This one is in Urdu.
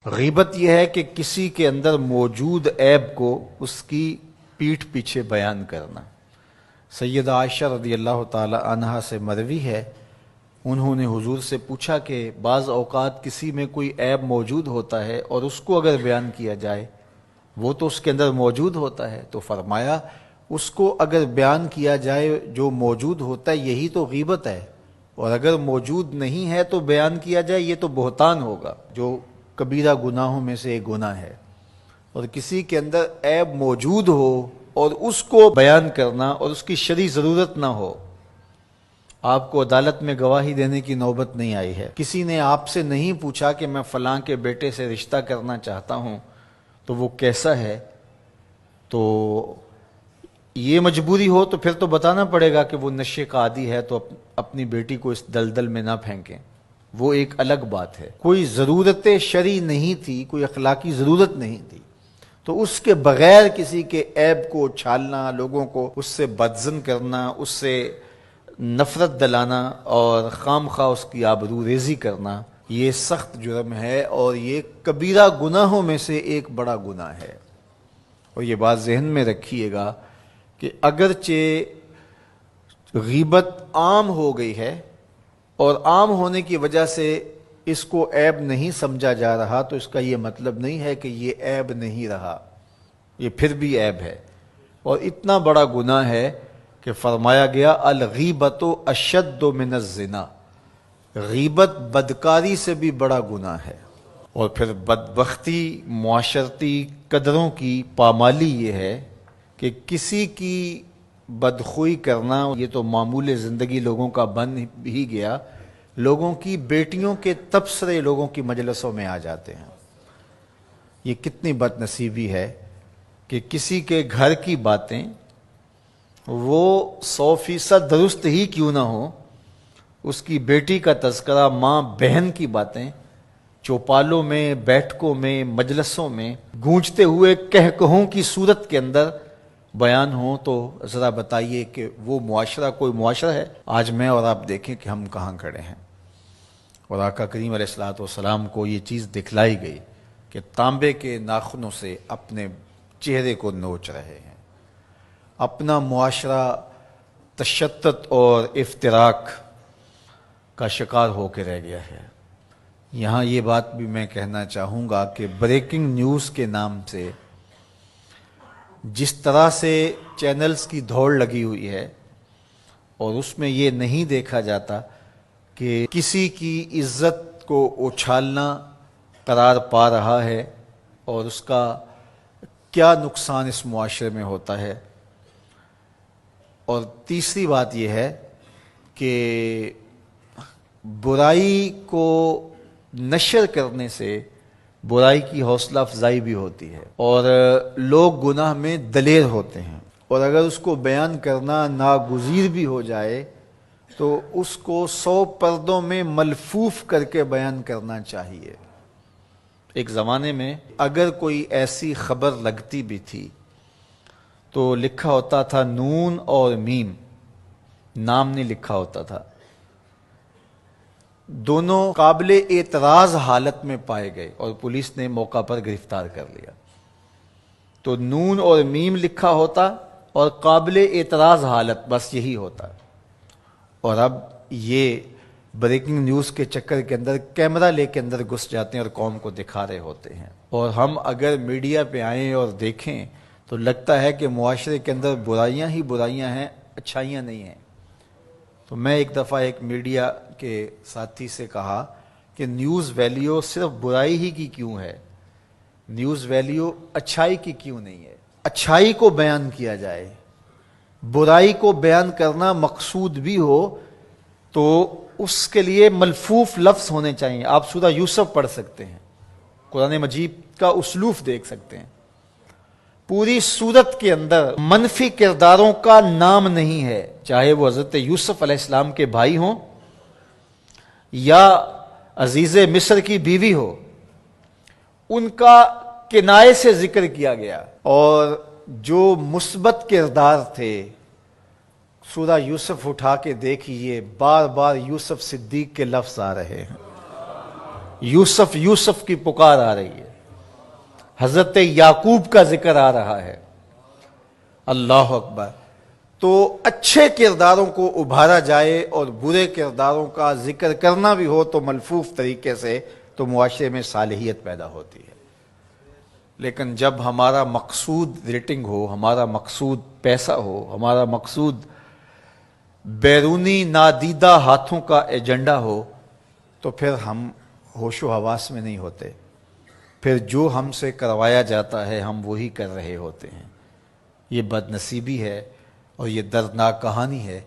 غیبت یہ ہے کہ کسی کے اندر موجود عیب کو اس کی پیٹھ پیچھے بیان کرنا۔ سیدہ عائشہ رضی اللہ تعالی عنہا سے مروی ہے، انہوں نے حضور سے پوچھا کہ بعض اوقات کسی میں کوئی عیب موجود ہوتا ہے اور اس کو اگر بیان کیا جائے، وہ تو اس کے اندر موجود ہوتا ہے، تو فرمایا اس کو اگر بیان کیا جائے جو موجود ہوتا ہے یہی تو غیبت ہے، اور اگر موجود نہیں ہے تو بیان کیا جائے یہ تو بہتان ہوگا، جو کبیرہ گناہوں میں سے ایک گناہ ہے۔ اور کسی کے اندر عیب موجود ہو اور اس کو بیان کرنا اور اس کی شرعی ضرورت نہ ہو۔ آپ کو عدالت میں گواہی دینے کی نوبت نہیں آئی ہے، کسی نے آپ سے نہیں پوچھا کہ میں فلاں کے بیٹے سے رشتہ کرنا چاہتا ہوں تو وہ کیسا ہے، تو یہ مجبوری ہو تو پھر تو بتانا پڑے گا کہ وہ نشے کا عادی ہے، تو اپنی بیٹی کو اس دلدل میں نہ پھینکیں، وہ ایک الگ بات ہے۔ کوئی ضرورت شرعی نہیں تھی، کوئی اخلاقی ضرورت نہیں تھی، تو اس کے بغیر کسی کے عیب کو چھالنا، لوگوں کو اس سے بدظن کرنا، اس سے نفرت دلانا اور خام خواہ اس کی آبرو ریزی کرنا، یہ سخت جرم ہے اور یہ کبیرہ گناہوں میں سے ایک بڑا گناہ ہے۔ اور یہ بات ذہن میں رکھیے گا کہ اگرچہ غیبت عام ہو گئی ہے اور عام ہونے کی وجہ سے اس کو عیب نہیں سمجھا جا رہا، تو اس کا یہ مطلب نہیں ہے کہ یہ عیب نہیں رہا، یہ پھر بھی عیب ہے اور اتنا بڑا گناہ ہے کہ فرمایا گیا الغیبت اشد من الزنا، غیبت بدکاری سے بھی بڑا گناہ ہے۔ اور پھر بدبختی معاشرتی قدروں کی پامالی یہ ہے کہ کسی کی بدخوئی کرنا یہ تو معمول زندگی لوگوں کا بن ہی گیا، لوگوں کی بیٹیوں کے تبصرے لوگوں کی مجلسوں میں آ جاتے ہیں۔ یہ کتنی بد نصیبی ہے کہ کسی کے گھر کی باتیں وہ 100% درست ہی کیوں نہ ہو، اس کی بیٹی کا تذکرہ، ماں بہن کی باتیں چوپالوں میں، بیٹھکوں میں، مجلسوں میں گونجتے ہوئے کہکہوں کی صورت کے اندر بیان ہوں، تو ذرا بتائیے کہ وہ معاشرہ کوئی معاشرہ ہے؟ آج میں اور آپ دیکھیں کہ ہم کہاں کھڑے ہیں۔ اور آقا کریم علیہ الصلوۃ والسلام کو یہ چیز دکھلائی گئی کہ تانبے کے ناخنوں سے اپنے چہرے کو نوچ رہے ہیں۔ اپنا معاشرہ تشدد اور افتراق کا شکار ہو کے رہ گیا ہے۔ یہاں یہ بات بھی میں کہنا چاہوں گا کہ بریکنگ نیوز کے نام سے جس طرح سے چینلز کی دوڑ لگی ہوئی ہے، اور اس میں یہ نہیں دیکھا جاتا کہ کسی کی عزت کو اچھالنا قرار پا رہا ہے اور اس کا کیا نقصان اس معاشرے میں ہوتا ہے۔ اور تیسری بات یہ ہے کہ برائی کو نشر کرنے سے برائی کی حوصلہ افزائی بھی ہوتی ہے اور لوگ گناہ میں دلیر ہوتے ہیں، اور اگر اس کو بیان کرنا ناگزیر بھی ہو جائے تو اس کو 100 پردوں میں ملفوف کر کے بیان کرنا چاہیے۔ ایک زمانے میں اگر کوئی ایسی خبر لگتی بھی تھی تو لکھا ہوتا تھا نون اور میم، نام نہیں لکھا ہوتا تھا، دونوں قابل اعتراض حالت میں پائے گئے اور پولیس نے موقع پر گرفتار کر لیا۔ تو نون اور میم لکھا ہوتا اور قابل اعتراض حالت، بس یہی ہوتا۔ اور اب یہ بریکنگ نیوز کے چکر کے اندر کیمرہ لے کے اندر گھس جاتے ہیں اور قوم کو دکھا رہے ہوتے ہیں، اور ہم اگر میڈیا پہ آئیں اور دیکھیں تو لگتا ہے کہ معاشرے کے اندر برائیاں ہی برائیاں ہیں، اچھائیاں نہیں ہیں۔ تو میں ایک دفعہ ایک میڈیا کے ساتھی سے کہا کہ نیوز ویلیو صرف برائی ہی کی کیوں ہے، نیوز ویلیو اچھائی کی کیوں نہیں ہے؟ اچھائی کو بیان کیا جائے، برائی کو بیان کرنا مقصود بھی ہو تو اس کے لیے ملفوف لفظ ہونے چاہیے۔ آپ سورہ یوسف پڑھ سکتے ہیں، قرآن مجید کا اسلوب دیکھ سکتے ہیں، پوری سورت کے اندر منفی کرداروں کا نام نہیں ہے، چاہے وہ حضرت یوسف علیہ السلام کے بھائی ہوں یا عزیز مصر کی بیوی ہو، ان کا کنایے سے ذکر کیا گیا۔ اور جو مثبت کردار تھے، سورہ یوسف اٹھا کے دیکھیے، بار بار یوسف صدیق کے لفظ آ رہے ہیں۔ یوسف یوسف کی پکار آ رہی ہے، حضرت یعقوب کا ذکر آ رہا ہے۔ اللہ اکبر۔ تو اچھے کرداروں کو ابھارا جائے اور برے کرداروں کا ذکر کرنا بھی ہو تو ملفوف طریقے سے، تو معاشرے میں صالحیت پیدا ہوتی ہے۔ لیکن جب ہمارا مقصود ریٹنگ ہو، ہمارا مقصود پیسہ ہو، ہمارا مقصود بیرونی نادیدہ ہاتھوں کا ایجنڈا ہو، تو پھر ہم ہوش و حواس میں نہیں ہوتے، پھر جو ہم سے کروایا جاتا ہے ہم وہی کر رہے ہوتے ہیں۔ یہ بد نصیبی ہے اور یہ دردناک کہانی ہے